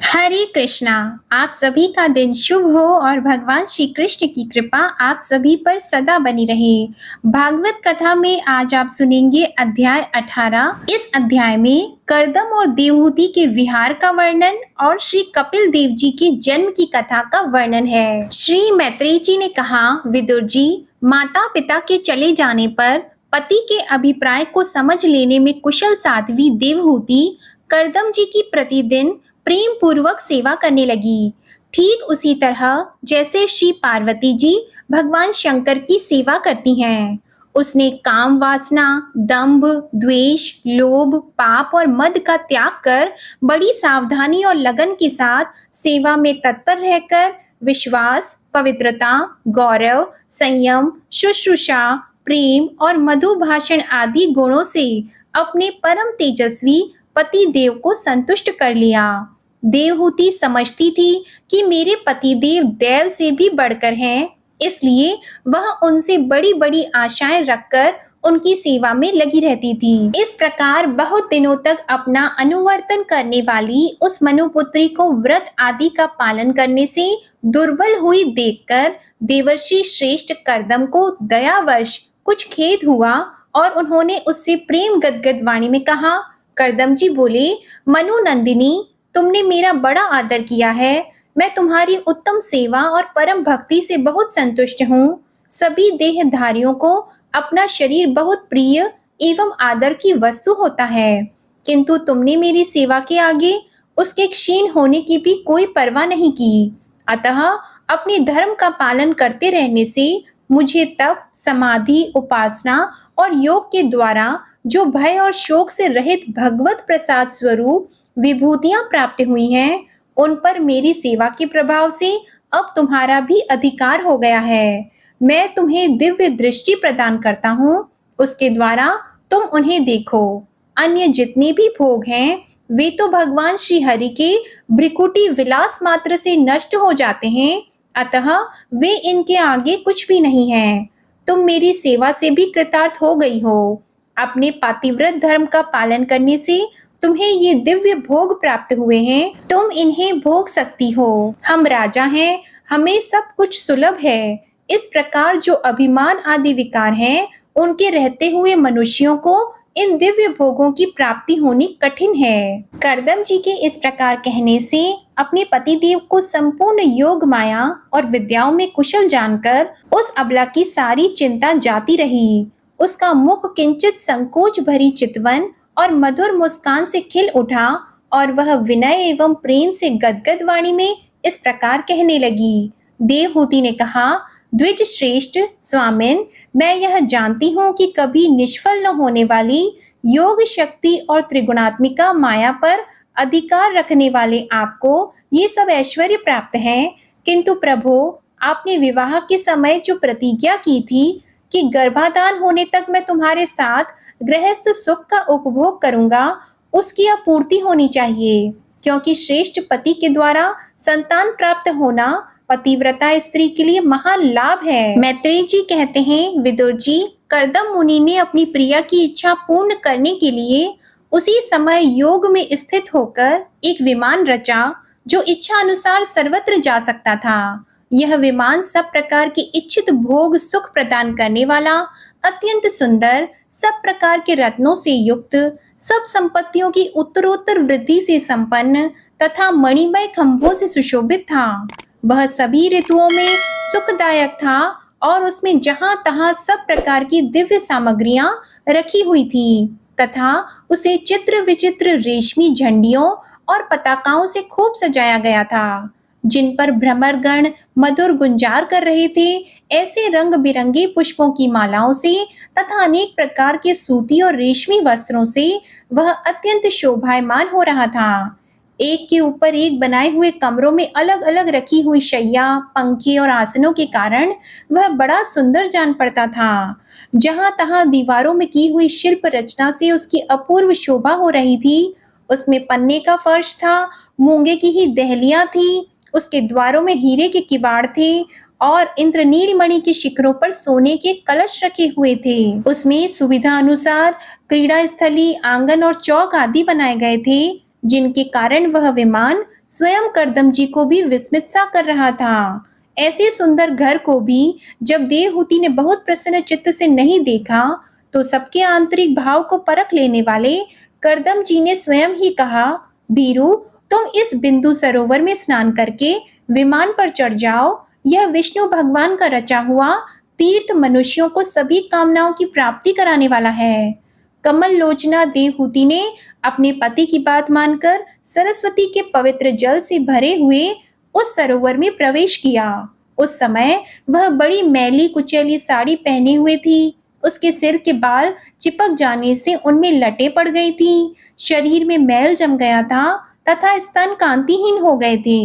हरे कृष्णा। आप सभी का दिन शुभ हो और भगवान श्री कृष्ण की कृपा आप सभी पर सदा बनी रहे। भागवत कथा में आज आप सुनेंगे अध्याय 18। इस अध्याय में कर्दम और देवहूति के विहार का वर्णन और श्री कपिल देव जी के जन्म की कथा का वर्णन है। श्री मैत्रेय जी ने कहा, विदुर जी, माता पिता के चले जाने पर पति के अभिप्राय को समझ लेने में कुशल साध्वी देवहूति कर्दम जी की प्रतिदिन प्रेम पूर्वक सेवा करने लगी। ठीक उसी तरह जैसे श्री पार्वती जी भगवान शंकर की सेवा करती हैं। उसने काम वासना, दंभ, द्वेष, लोभ, पाप और मद का त्याग कर बड़ी सावधानी और लगन के साथ सेवा में तत्पर रहकर विश्वास, पवित्रता, गौरव, संयम, शुश्रूषा, प्रेम और मधु भाषण आदि गुणों से अपने परम तेजस्वी पति देव को संतुष्ट कर लिया। देवहूति समझती थी कि मेरे पतिदेव देव से भी बढ़कर हैं, इसलिए वह उनसे बड़ी-बड़ी आशाएं रखकर उनकी सेवा में लगी रहती थी। इस प्रकार बहुत दिनों तक अपना अनुवर्तन करने वाली उस मनुपुत्री को व्रत आदि का पालन करने से दुर्बल हुई देखकर देवर्षि श्रेष्ठ कर्दम को दयावश कुछ खेद हुआ और उन्होंने उससे प्रेम गदगद वाणी में कहा। कर्दम जी बोले, मनुनंदिनी, तुमने मेरा बड़ा आदर किया है। मैं तुम्हारी उत्तम सेवा और परम भक्ति से बहुत संतुष्ट हूँ। सभी देहधारियों को अपना शरीर बहुत प्रिय एवं आदर की वस्तु होता है, किंतु तुमने मेरी सेवा के आगे उसके क्षीण होने की भी कोई परवाह नहीं की। अतः अपने धर्म का पालन करते रहने से मुझे तप, समाधि, उपासना और योग के द्वारा जो भय और शोक से रहित भगवत प्रसाद स्वरूप विभूतियां प्राप्त हुई हैं, उन पर मेरी सेवा के प्रभाव से अब तुम्हारा भी अधिकार हो गया है। मैं तुम्हें दिव्य दृष्टि प्रदान करता हूँ, उसके द्वारा तुम उन्हें देखो। अन्य जितने भी भोग हैं, वे तो भगवान श्री हरि के भ्रिकुटी विलास मात्र से नष्ट हो जाते हैं, अतः वे इनके आगे कुछ भी नहीं हैं। तुम मेरी सेवा से भी कृतार्थ हो गई हो। अपने पातिव्रत धर्म का पालन करने से तुम्हें ये दिव्य भोग प्राप्त हुए हैं, तुम इन्हें भोग सकती हो। हम राजा हैं, हमें सब कुछ सुलभ है। इस प्रकार जो अभिमान आदि विकार हैं, उनके रहते हुए मनुष्यों को इन दिव्य भोगों की प्राप्ति होनी कठिन है। कर्दम जी के इस प्रकार कहने से अपने पतिदेव को संपूर्ण योग माया और विद्याओं में कुशल जानकर उस अबला की सारी चिंता जाती रही। उसका मुख किंचित संकोच भरी चितवन और मधुर मुस्कान से खिल उठा और वह विनय एवं प्रेम से गदगद वाणी में इस प्रकार कहने लगी। देवहूति ने कहा, द्विज श्रेष्ठ स्वामिन, मैं यह जानती हूँ कि कभी निष्फल न होने वाली योग शक्ति और त्रिगुणात्मिका माया पर अधिकार रखने वाले आपको ये सब ऐश्वर्य प्राप्त हैं, किंतु प्रभु, आपने विवाह के समय जो प्रतिज्ञा की थी कि गर्भाधान होने तक मैं तुम्हारे साथ गृहस्थ सुख का उपभोग करूंगा, उसकी आपूर्ति होनी चाहिए, क्योंकि श्रेष्ठ पति के द्वारा संतान प्राप्त होना पतिव्रता स्त्री के लिए महान लाभ है। मैत्रेय जी कहते हैं, विदुर जी, कर्दम मुनि ने अपनी प्रिया की इच्छा पूर्ण करने के लिए उसी समय योग में स्थित होकर एक विमान रचा जो इच्छा अनुसार सर्वत्र जा सकता था। यह विमान सब प्रकार की इच्छित भोग सुख प्रदान करने वाला, अत्यंत सुंदर, सब प्रकार के रत्नों से युक्त, सब संपत्तियों की उत्तरोत्तर वृद्धि से संपन्न तथा मणिमय खंभों से सुशोभित था। वह सभी ऋतुओं में सुखदायक था और उसमें जहां तहां सब प्रकार की दिव्य सामग्रियां रखी हुई थी तथा उसे चित्र विचित्र रेशमी झंडियों और पताकाओं से खूब सजाया गया था, जिन पर भ्रमरगण मधुर गुंजार कर रहे थे। ऐसे रंग बिरंगे पुष्पों की मालाओं से तथा अनेक प्रकार के सूती और रेशमी वस्त्रों से वह अत्यंत शोभायमान हो रहा था। एक के ऊपर एक बनाए हुए कमरों में अलग अलग रखी हुई शैया, पंखे और आसनों के कारण वह बड़ा सुंदर जान पड़ता था। जहां तहां दीवारों में की हुई शिल्प रचना से उसकी अपूर्व शोभा हो रही थी। उसमें पन्ने का फर्श था, मूंगे की ही दहलियां थी, उसके द्वारों में हीरे के किवाड़ थे और इंद्रनील मणि के शिखरों पर सोने के कलश रखे हुए थे। उसमें सुविधा अनुसार क्रीड़ा स्थली, आंगन और चौक आदि बनाए गए थे, जिनके कारण वह विमान स्वयं करदम जी को भी विस्मित सा कर रहा था। ऐसे सुंदर घर को भी जब देवहूति ने बहुत प्रसन्न चित्त से नहीं देखा, तो सबके आंतरिक भाव को परख लेने वाले करदम जी ने स्वयं ही कहा, बीरू, तुम इस बिंदु सरोवर में स्नान करके विमान पर चढ़ जाओ। यह विष्णु भगवान का रचा हुआ तीर्थ मनुष्यों को सभी कामनाओं की प्राप्ति कराने वाला है। कमल लोचना देवहूति ने अपने पति की बात मानकर सरस्वती के पवित्र जल से भरे हुए उस सरोवर में प्रवेश किया। उस समय वह बड़ी मैली कुचैली साड़ी पहने हुए थी। उसके सिर के बाल चिपक जाने से उनमें लटें पड़ गई थी। शरीर में मैल जम गया था तथा स्तन कांतिहीन हो गए थे।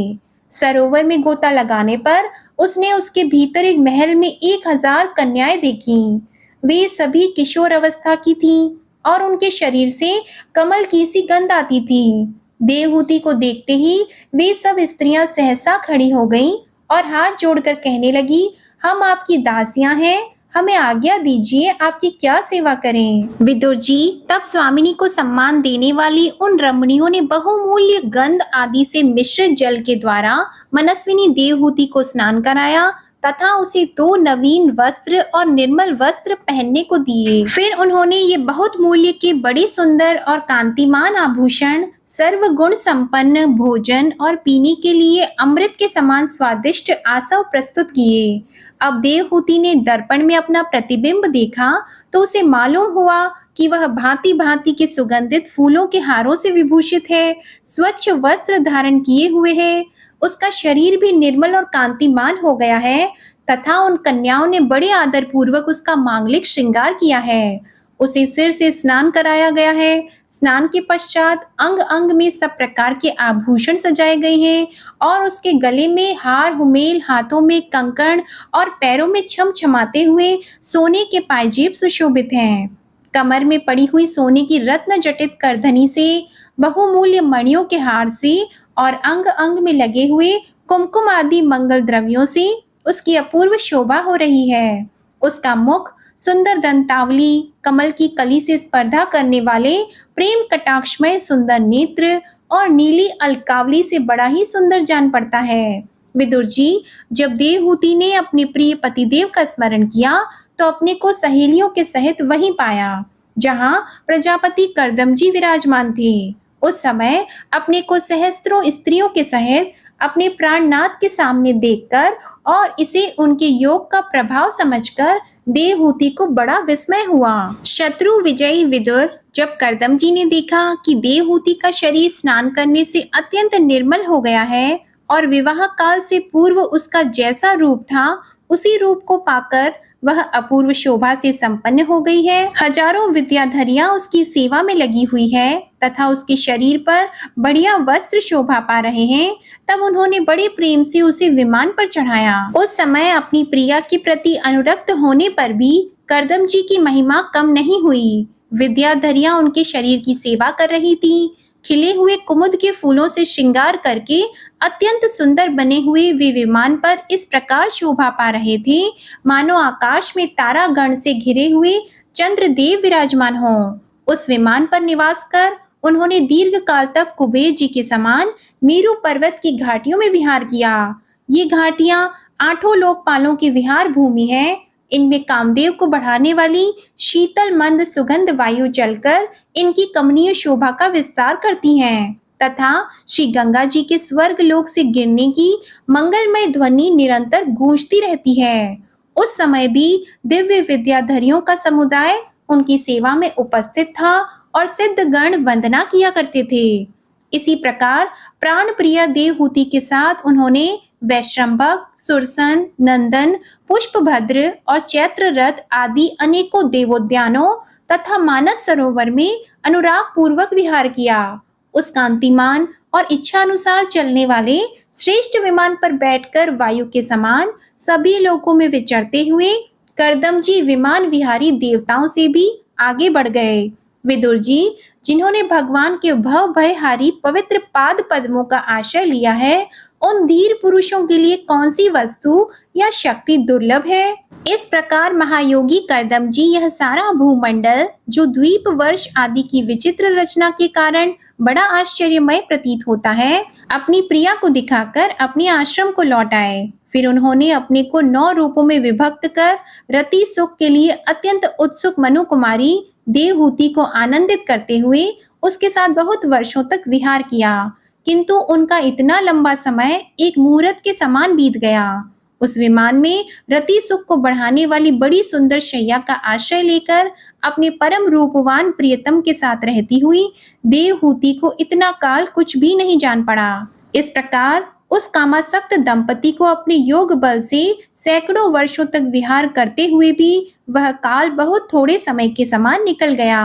सरोवर में गोता लगाने पर उसने उसके भीतर एक महल में 1000 कन्याएं देखी। वे सभी किशोर अवस्था की थीं और उनके शरीर से कमल की सी गंध आती थी। देवहूति को देखते ही वे सब स्त्रियां सहसा खड़ी हो गईं और हाथ जोड़कर कहने लगी, हम आपकी दासियां हैं, हमें आज्ञा दीजिए, आपकी क्या सेवा करें। विदुर जी तब स्वामिनी को सम्मान देने वाली उन रमणियों ने बहुमूल्य गंध आदि से मिश्रित जल के द्वारा मनस्विनी देवहूति को स्नान कराया तथा उसे 2 नवीन वस्त्र और निर्मल वस्त्र पहनने को दिए। फिर उन्होंने ये बहुत मूल्य के बड़े सुंदर और कांतिमान आभूषण, सर्वगुण संपन्न भोजन और पीने के लिए अमृत के समान स्वादिष्ट आसव प्रस्तुत किए। अब देवहूति ने दर्पण में अपना प्रतिबिंब देखा तो उसे मालूम हुआ कि वह भांति भांति के सुगंधित फूलों के हारों से विभूषित है, स्वच्छ वस्त्र धारण किए हुए है। उसका शरीर भी निर्मल और कांतिमान हो गया है तथा उन कन्याओं ने बड़े आदर पूर्वक उसका मांगलिक श्रृंगार किया है। उसे सिर से स्नान कराया गया है। स्नान के पश्चात अंग अंग में सब प्रकार के आभूषण सजाए गए हैं और उसके गले में हार हुमेल, हाथों में कंकण और पैरों में छमछमाते हुए सोने के पायजेब सुशोभित हैं। कमर में पड़ी हुई सोने की रत्न जटित करधनी से, बहुमूल्य मणियों के हार से और अंग अंग में लगे हुए कुमकुम आदि मंगल द्रव्यों से उसकी अपूर्व शोभा हो रही है। उसका मुख सुंदर दंतावली, कमल की कली से स्पर्धा करने वाले प्रेम कटाक्षमय सुंदर नेत्र और नीली अलकावली से बड़ा ही सुंदर जान पड़ता है। विदुर जी, जब देवहूति ने अपने प्रिय पतिदेव का स्मरण किया तो अपने को सहेलियों के सहित वहीं पाया जहां प्रजापति करदम जी विराजमान थे। उस समय अपने को सहस्त्रों स्त्रियों के सहित अपने प्राणनाथ के सामने देखकर और इसे उनके योग का प्रभाव समझकर देवहूति को बड़ा विस्मय हुआ। शत्रु विजयी विदुर, जब करदम जी ने देखा कि देवहूति का शरीर स्नान करने से अत्यंत निर्मल हो गया है और विवाह काल से पूर्व उसका जैसा रूप था उसी रूप को पाकर वह अपूर्व शोभा से संपन्न हो गई है, हजारों विद्याधरियां उसकी सेवा में लगी हुई है तथा उसके शरीर पर बढ़िया वस्त्र शोभा पा रहे हैं, तब उन्होंने बड़े प्रेम से उसे विमान पर चढ़ाया। उस समय अपनी प्रिया के प्रति अनुरक्त होने पर भी करदम जी की महिमा कम नहीं हुई। विद्याधरियां उनके शरीर की सेवा कर रही थी। खिले हुए कुमुद के फूलों से श्रृंगार करके अत्यंत सुंदर बने हुए वे विमान पर इस प्रकार शोभा पा रहे थे मानो आकाश में तारागण से घिरे हुए चंद्रदेव विराजमान हों। उस विमान पर निवास कर उन्होंने दीर्घ काल तक कुबेर जी के समान मेरु पर्वत की घाटियों में विहार किया। ये घाटियां 8 लोकपालों की विहार भूमि है। इनमें कामदेव को बढ़ाने वाली शीतल मंद सुगंध वायु चलकर इनकी कमनीय शोभा का विस्तार करती हैं तथा श्री गंगा जी के स्वर्ग लोक से गिरने की मंगलमय ध्वनि निरंतर गूंजती रहती है। उस समय भी दिव्य विद्याधरियों का समुदाय उनकी सेवा में उपस्थित था और सिद्धगण वंदना किया करते थे। इसी प्रकार प्राण प्रिय देवहूति के साथ उन्होंने वैश्रम्भक, सुरसन, नंदन, पुष्पभद्र और चैत्र रथ आदि अनेकों देवोद्यानों तथा मानस सरोवर में अनुराग पूर्वक विहार किया। उस कांतिमान और इच्छानुसार चलने वाले श्रेष्ठ विमान पर बैठकर वायु के समान सभी लोकों में विचरते हुए करदम जी विमान विहारी देवताओं से भी आगे बढ़ गए। विदुर जी, जिन्होंने भगवान के भव भयहारी पवित्र पाद पद्मों का आश्रय लिया है, उन धीर पुरुषों के लिए कौन सी वस्तु या शक्ति दुर्लभ है। इस प्रकार महायोगी करदम जी यह सारा भूमंडल जो द्वीप वर्ष आदि की विचित्र रचना के कारण बड़ा आश्चर्यमय प्रतीत होता है, अपनी प्रिया को दिखाकर अपने आश्रम को लौट आए। फिर उन्होंने अपने को 9 रूपों में विभक्त कर रति सुख के लिए अत्यंत उत्सुक मनु कुमारी देवहूति को आनंदित करते हुए उसके साथ बहुत वर्षों तक विहार किया, किंतु उनका इतना लंबा समय एक मुहूर्त के समान बीत गया। उस विमान में रति सुख को बढ़ाने वाली बड़ी सुंदर शैया का आश्रय लेकर अपने परम रूपवान प्रियतम के साथ रहती हुई देवहूति को इतना काल कुछ भी नहीं जान पड़ा। इस प्रकार उस कामासक्त दंपति को अपने योग बल से सैकड़ों वर्षों तक विहार करते हुए भी वह काल बहुत थोड़े समय के समान निकल गया।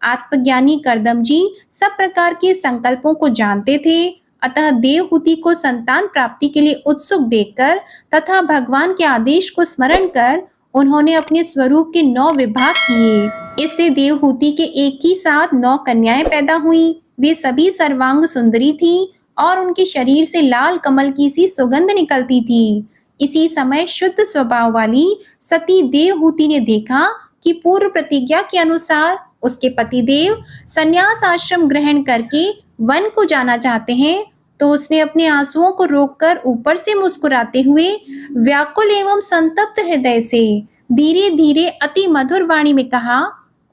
आत्मज्ञानी करदम जी सब प्रकार के संकल्पों को जानते थे, अतः देवहूति को संतान प्राप्ति के लिए उत्सुक देखकर तथा भगवान के आदेश को स्मरण कर उन्होंने अपने स्वरूप के 9 विभाग किए। इससे देवहूति के एक ही साथ 9 कन्याएं पैदा हुईं। वे सभी सर्वांग सुंदरी थीं और उनके शरीर से लाल कमल की सी सुगंध निकलती थी। इसी समय शुद्ध स्वभाव वाली सती देवहूति ने देखा कि पूर्व प्रतिज्ञा के अनुसार उसके पतिदेव संन्यास आश्रम ग्रहण करके वन को जाना चाहते हैं, तो उसने अपने आंसुओं को रोककर ऊपर से मुस्कुराते हुए व्याकुल एवं संतप्त हृदय से धीरे धीरे अति मधुर वाणी में कहा।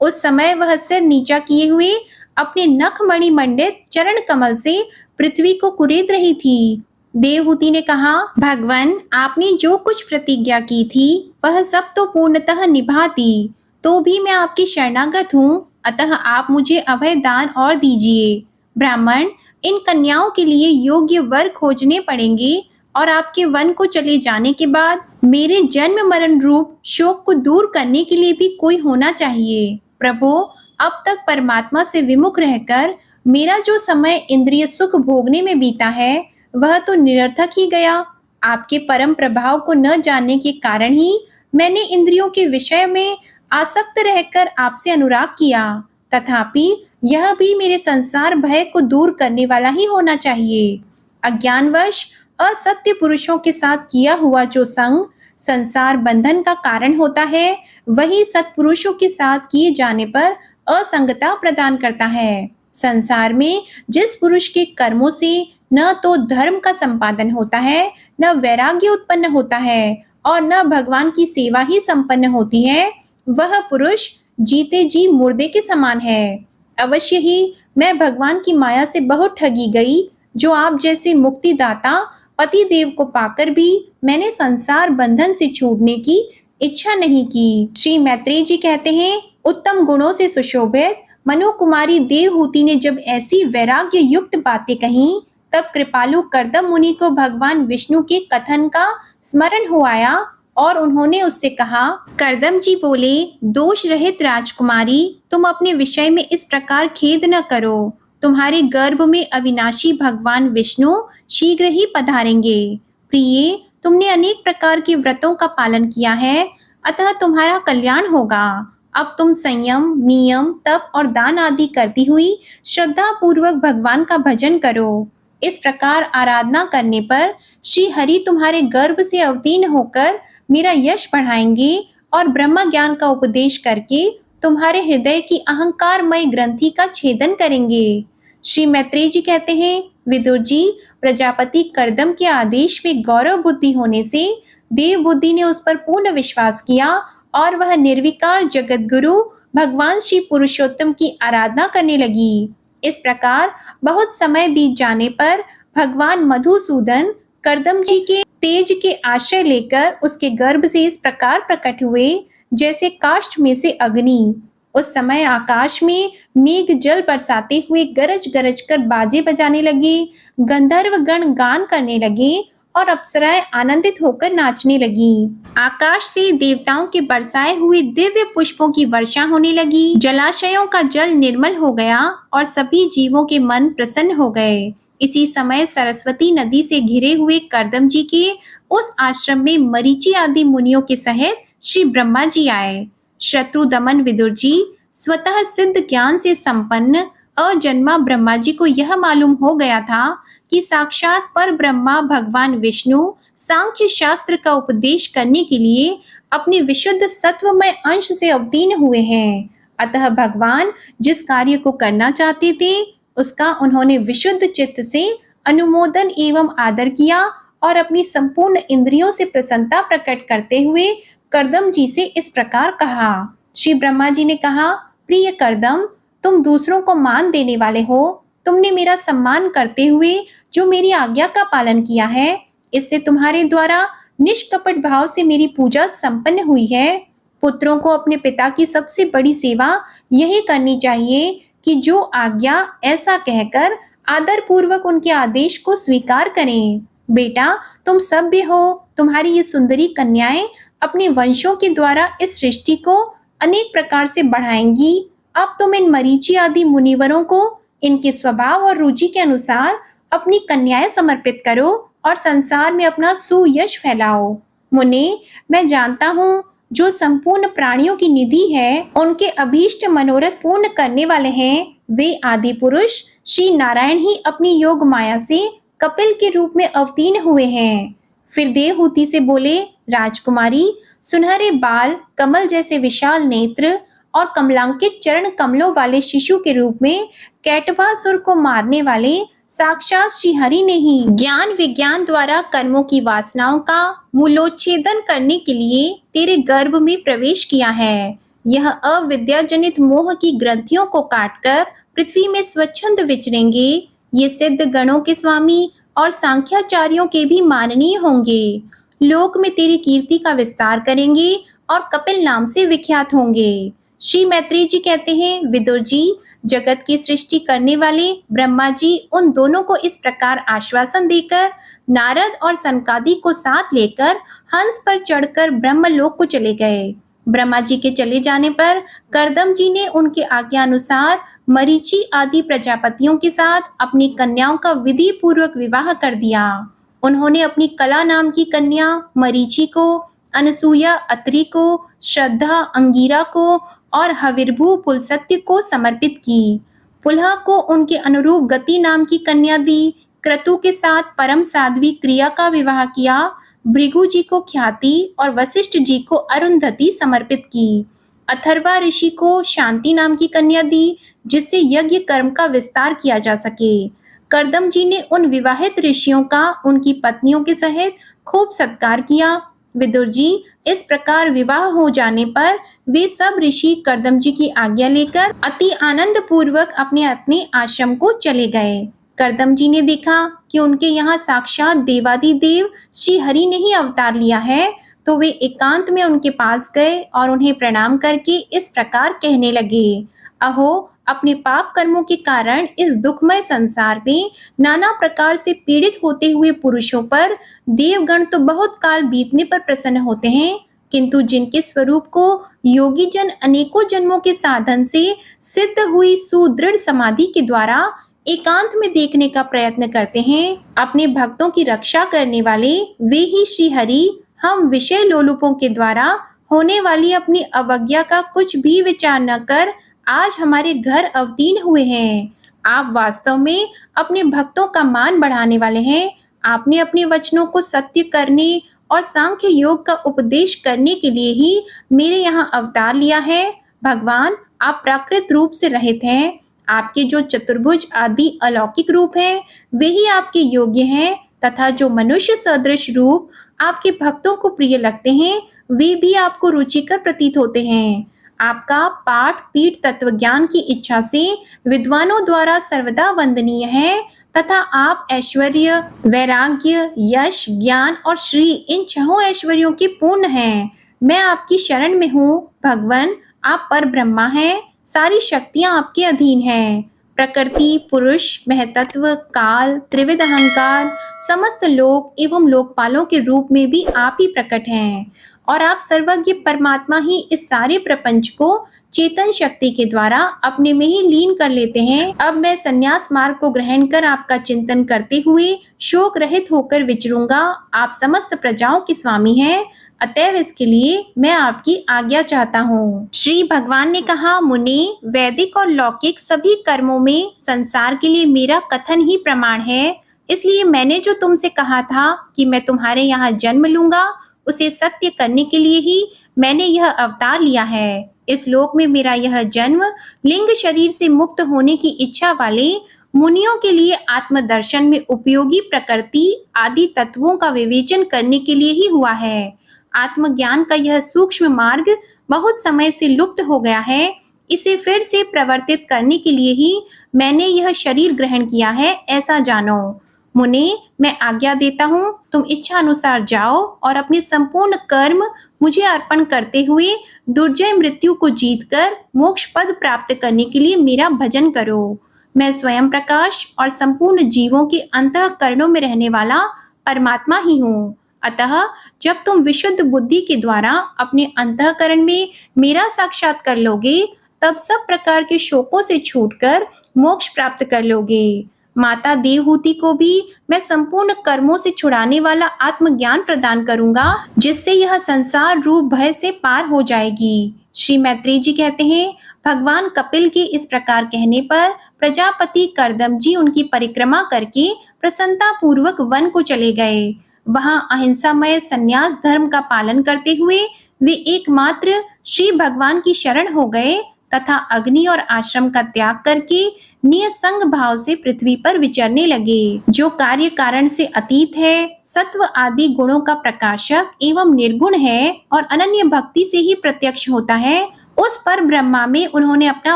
उस समय वह सिर नीचा किए हुए अपने नखमणि मंडित चरण कमल से पृथ्वी को कुरेद रही थी। देवहूति ने कहा, भगवान, आपने जो कुछ प्रतिज्ञा की थी वह सब तो पूर्णतः निभा दी, तो भी मैं आपकी शरणागत हूँ, अतः आप मुझे अभय दान और दीजिए। ब्राह्मण, इन कन्याओं के लिए योग्य वर खोजने पड़ेंगे और आपके वन को चले जाने के बाद मेरे जन्म मरण रूप शोक को दूर करने के लिए भी कोई होना चाहिए। प्रभु, अब तक परमात्मा से विमुख रहकर मेरा जो समय इंद्रिय सुख भोगने में बीता है वह तो निरर्थक ही गया। आपके परम प्रभाव को न जानने के कारण ही मैंने इंद्रियों के विषय में आसक्त रहकर आपसे अनुराग किया, तथापि यह भी मेरे संसार भय को दूर करने वाला ही होना चाहिए। अज्ञानवश असत्य पुरुषों के साथ किया हुआ जो संग संसार बंधन का कारण होता है, वही सत्पुरुषों के साथ किए जाने पर असंगता प्रदान करता है। संसार में जिस पुरुष के कर्मों से न तो धर्म का संपादन होता है, न वैराग्य उत्पन्न होता है और न भगवान की सेवा ही संपन्न होती है, वह पुरुष जीते जी मुर्दे के समान है। अवश्य ही मैं भगवान की माया से बहुत ठगी गई, जो आप जैसे मुक्तिदाता पति देव को पाकर भी मैंने संसार बंधन से छूटने की इच्छा नहीं की। श्री मैत्रेय जी कहते हैं, उत्तम गुणों से सुशोभित मनु कुमारी देवहूति ने जब ऐसी वैराग्य युक्त बातें कहीं, तब कृपालु करदम मुनि को भगवान विष्णु के कथन का स्मरण हो आया और उन्होंने उससे कहा। करदम जी बोले, दोष रहित राजकुमारी, तुम अपने विषय में इस प्रकार खेद न करो। तुम्हारे गर्भ में अविनाशी भगवान विष्णु शीघ्र ही पधारेंगे। प्रिय, तुमने अनेक प्रकार के व्रतों का पालन किया है, अतः तुम्हारा कल्याण होगा। अब तुम संयम, नियम, तप और दान आदि करती हुई श्रद्धा पूर्वक भगवान का भजन करो। इस प्रकार आराधना करने पर श्री हरि तुम्हारे गर्भ से अवतीर्ण होकर मेरा यश बढ़ाएंगे और ब्रह्म ज्ञान का उपदेश करके तुम्हारे हृदय की अहंकारमय ग्रंथि का छेदन करेंगे। श्री मैत्रेय जी कहते हैं, विदुर जी, प्रजापति करदम के आदेश में गौरव बुद्धि होने से देव बुद्धि ने उस पर पूर्ण विश्वास किया और वह निर्विकार जगत गुरु भगवान श्री पुरुषोत्तम की आराधना करने लगी। इस प्रकार बहुत समय बीत जाने पर भगवान मधुसूदन करदम जी के तेज के आश्रय लेकर उसके गर्भ से इस प्रकार प्रकट हुए जैसे काष्ठ में से अग्नि। उस समय आकाश में मेघ जल बरसाते हुए गरज गरज कर बाजे बजाने लगे, गंधर्व गण गान करने लगे और अप्सराएं आनंदित होकर नाचने लगी। आकाश से देवताओं के बरसाए हुए दिव्य पुष्पों की वर्षा होने लगी। जलाशयों का जल निर्मल हो गया और सभी जीवों के मन प्रसन्न हो गए। इसी समय सरस्वती नदी से घिरे हुए करदम जी के उस आश्रम में मरीचि आदि मुनियों के सहित श्री ब्रह्मा जी आए। शत्रु दमन विदुर जी स्वतः सिद्ध ज्ञान से संपन्न अजन्मा ब्रह्मा जी को यह मालूम हो गया था कि साक्षात पर ब्रह्मा भगवान विष्णु सांख्य शास्त्र का उपदेश करने के लिए अपने विशुद्ध सत्वमय अंश से अवतीर्ण हुए हैं। अतः भगवान जिस कार्य को करना चाहते थे उसका उन्होंने विशुद्ध चित्त से अनुमोदन एवं आदर किया और अपनी संपूर्ण इंद्रियों से प्रसन्नता प्रकट करते हुए करदम जी से इस प्रकार कहा। श्री ब्रह्मा जी ने कहा, प्रिय करदम, तुम दूसरों को मान देने वाले हो। तुमने मेरा सम्मान करते हुए जो मेरी आज्ञा का पालन किया है, इससे तुम्हारे द्वारा निष्कपट भाव से मेरी पूजा संपन्न हुई है। पुत्रों को अपने पिता की सबसे बड़ी सेवा यही करनी चाहिए कि जो आज्ञा ऐसा कहकर आदर पूर्वक उनके आदेश को स्वीकार करें। बेटा, तुम सभ्य हो। तुम्हारी ये सुंदरी कन्याएं अपने वंशों के द्वारा इस सृष्टि को अनेक प्रकार से बढ़ाएंगी। अब तुम इन मरीचि आदि मुनिवरों को इनके स्वभाव और रुचि के अनुसार अपनी कन्याएं समर्पित करो और संसार में अपना सुयश फैलाओ। मुने, मैं जानता हूँ जो संपूर्ण प्राणियों की निधि है, उनके अभीष्ट मनोरथ पूर्ण करने वाले हैं, वे आदि पुरुष श्री नारायण ही अपनी योग माया से कपिल के रूप में अवतीर्ण हुए हैं। फिर देवहूति से बोले, राजकुमारी, सुनहरे बाल, कमल जैसे विशाल नेत्र और कमलांकित चरण कमलों वाले शिशु के रूप में कैटभासुर को मारने वाले साक्षात श्री हरि ने ही ज्ञान विज्ञान द्वारा कर्मों की वासनाओं का मूलोच्छेदन करने के लिए तेरे गर्भ में प्रवेश किया है। यह अविद्या जनित मोह की ग्रंथियों को काटकर पृथ्वी में स्वच्छंद विचरेंगे। ये सिद्ध गणों के स्वामी और सांख्याचार्यों के भी माननीय होंगे। लोक में तेरी कीर्ति का विस्तार करेंगे और कपिल नाम से विख्यात होंगे। श्री मैत्रेय जी कहते हैं, विदुर जी, जगत की सृष्टि करने वाले ब्रह्मा जी उन दोनों को इस प्रकार आश्वासन देकर नारद और सनकादि को साथ लेकर हंस पर चढ़कर ब्रह्मलोक को चले गए। ब्रह्मा जी के चले जाने पर करदम जी ने उनके आज्ञा अनुसार मरीचि आदि प्रजापतियों के साथ अपनी कन्याओं का विधि पूर्वक विवाह कर दिया। उन्होंने अपनी कला नाम की कन्या मरीचि को, अनसुया अत्रि को, श्रद्धा अंगिरा को और हविर्भू पुलसत्य को समर्पित की। पुलह को उनके अनुरूप गति नाम की कन्या दी। क्रतु के साथ परम साध्वी क्रिया का विवाह किया। भृगु जी को ख्याति और वशिष्ठ जी को अरुंधति समर्पित की। अथर्वा ऋषि को शांति नाम की कन्या दी, जिससे यज्ञ कर्म का विस्तार किया जा सके। करदम जी ने उन विवाहित ऋषियों का उनकी पत्नियों के सहित खूब सत्कार किया। विदुर जी, इस प्रकार विवाह हो जाने पर वे सब ऋषि करदम जी की आज्ञा लेकर अति आनंद पूर्वक अपने अपने आश्रम को चले गए। करदम जी ने देखा कि उनके यहाँ साक्षात देवादिदेव श्री हरि ने ही अवतार लिया है, तो वे एकांत में उनके पास गए और उन्हें प्रणाम करके इस प्रकार कहने लगे, अहो, अपने पाप कर्मों के कारण इस दुखमय संसार में नाना प्रकार से पीड़ित होते हुए पुरुषों पर देवगण तो बहुत काल बीतने पर प्रसन्न होते हैं, किंतु जिनके स्वरूप को योगी जन अनेकों जन्मों के साधन से सिद्ध हुई सुदृढ़ समाधि के द्वारा एकांत में देखने का प्रयत्न करते हैं, अपने भक्तों की रक्षा करने वाले वे ही श्री हरि हम विषय लोलुपों के द्वारा होने वाली अपनी अवज्ञा का कुछ भी विचार न कर आज हमारे घर अवतीर्ण हुए हैं। आप वास्तव में अपने भक्तों का मान बढ़ाने वाले हैं। आपने अपने वचनों को सत्य करने और सांख्य योग का उपदेश करने के लिए ही मेरे यहाँ अवतार लिया है। भगवान, आप प्राकृत रूप से रहित हैं। आपके जो चतुर्भुज आदि अलौकिक रूप हैं, वे ही आपके योग्य हैं, तथा जो मनुष्य सदृश रूप आपके भक्तों को प्रिय लगते हैं, वे भी आपको रुचिकर प्रतीत होते हैं। आपका पाठ पीठ तत्व ज्ञान की इच्छा से विद्वानों द्वारा सर्वदा वंदनीय है, तथा आप ऐश्वर्य, वैराग्य, यश, ज्ञान और श्री इन छहों ऐश्वर्यों के पूर्ण हैं। मैं आपकी शरण में हूँ। भगवान, आप पर ब्रह्मा हैं। सारी शक्तियाँ आपके अधीन हैं। प्रकृति, पुरुष, महतत्व, काल, त्रिविध अहंकार, समस्त लोक एवं लोकपालों के रूप में भी आप ही प्रकट हैं, और आप सर्वज्ञ परमात्मा ही इस सारे प्रपंच को चेतन शक्ति के द्वारा अपने में ही लीन कर लेते हैं। अब मैं संन्यास मार्ग को ग्रहण कर आपका चिंतन करते हुए शोक रहित होकर विचरूंगा। आप समस्त प्रजाओं के स्वामी हैं, अतएव इसके लिए मैं आपकी आज्ञा चाहता हूँ। श्री भगवान ने कहा, मुनि, वैदिक और लौकिक सभी कर्मों में संसार के लिए मेरा कथन ही प्रमाण है। इसलिए मैंने जो तुमसे कहा था कि मैं तुम्हारे यहाँ जन्म लूंगा, उसे सत्य करने के लिए ही मैंने यह अवतार लिया है। इस लोक में मेरा यह जन्म लिंग शरीर से मुक्त होने की इच्छा वाले मुनियों के लिए आत्मदर्शन में उपयोगी प्रकृति आदि तत्वों का विवेचन करने के लिए ही हुआ है। आत्मज्ञान का यह सूक्ष्म मार्ग बहुत समय से लुप्त हो गया है। इसे फिर से प्रवर्तित करने के लिए ही मैंने यह शरीर ग्रहण किया है, ऐसा जानो। मुने, मैं आज्ञा देता हूँ, तुम इच्छा अनुसार जाओ और अपने संपूर्ण कर्म मुझे अर्पण करते हुए दुर्जय मृत्यु को जीतकर मोक्ष पद प्राप्त करने के लिए मेरा भजन करो। मैं स्वयं प्रकाश और संपूर्ण जीवों के अंतःकरणों में रहने वाला परमात्मा ही हूँ। अतः जब तुम विशुद्ध बुद्धि के द्वारा अपने अंतःकरण में मेरा साक्षात्कार लोगे, तब सब प्रकार के शोकों से छूटकर मोक्ष प्राप्त कर लोगे। माता देवहूति को भी मैं संपूर्ण कर्मों से छुड़ाने वाला आत्मज्ञान प्रदान करूंगा, जिससे यह संसार रूप भय से पार हो जाएगी। श्री मैत्रेय जी कहते हैं, भगवान कपिल के इस प्रकार कहने पर प्रजापति कर्दम जी उनकी परिक्रमा करके प्रसन्नता पूर्वक वन को चले गए। वहां अहिंसामय संन्यास धर्म का पालन करते हुए वे एकमात्र श्री भगवान की शरण हो गए तथा अग्नि और आश्रम का त्याग करके निसंग भाव से पृथ्वी पर विचरने लगे। जो कार्य कारण से अतीत है, सत्व आदि गुणों का प्रकाशक एवं निर्गुण है और अनन्य भक्ति से ही प्रत्यक्ष होता है, उस पर ब्रह्मा में उन्होंने अपना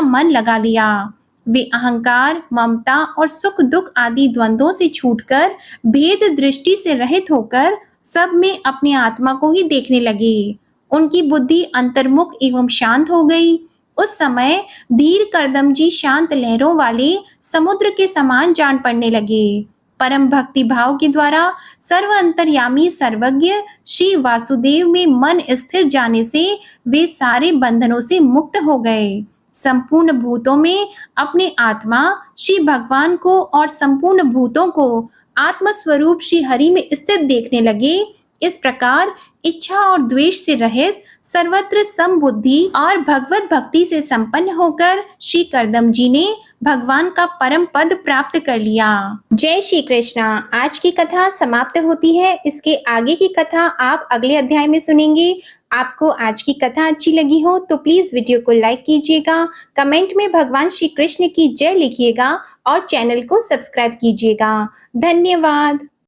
मन लगा लिया। वे अहंकार, ममता और सुख दुख आदि द्वंद्वों से छूटकर भेद दृष्टि से रहित होकर सब में अपने आत्मा को ही देखने लगे। उनकी बुद्धि अंतर्मुख एवं शांत हो गई। उस समय धीर कर्दम जी शांत लहरों वाले समुद्र के समान जान पड़ने लगे। परम भक्ति भाव के द्वारा सर्व अंतर्यामी सर्वज्ञ श्री वासुदेव में मन स्थिर जाने से वे सारे बंधनों से मुक्त हो गए। संपूर्ण भूतों में अपने आत्मा श्री भगवान को और संपूर्ण भूतों को आत्म स्वरूप श्री हरि में स्थित देखने लगे। इस प्रकार इच्छा और द्वेष से रहित सर्वत्र समबुद्धि और भगवत भक्ति से संपन्न होकर श्री कर्दम जी ने भगवान का परम पद प्राप्त कर लिया। जय श्री कृष्णा। आज की कथा समाप्त होती है। इसके आगे की कथा आप अगले अध्याय में सुनेंगे। आपको आज की कथा अच्छी लगी हो तो प्लीज वीडियो को लाइक कीजिएगा, कमेंट में भगवान श्री कृष्ण की जय लिखिएगा और चैनल को सब्सक्राइब कीजिएगा। धन्यवाद।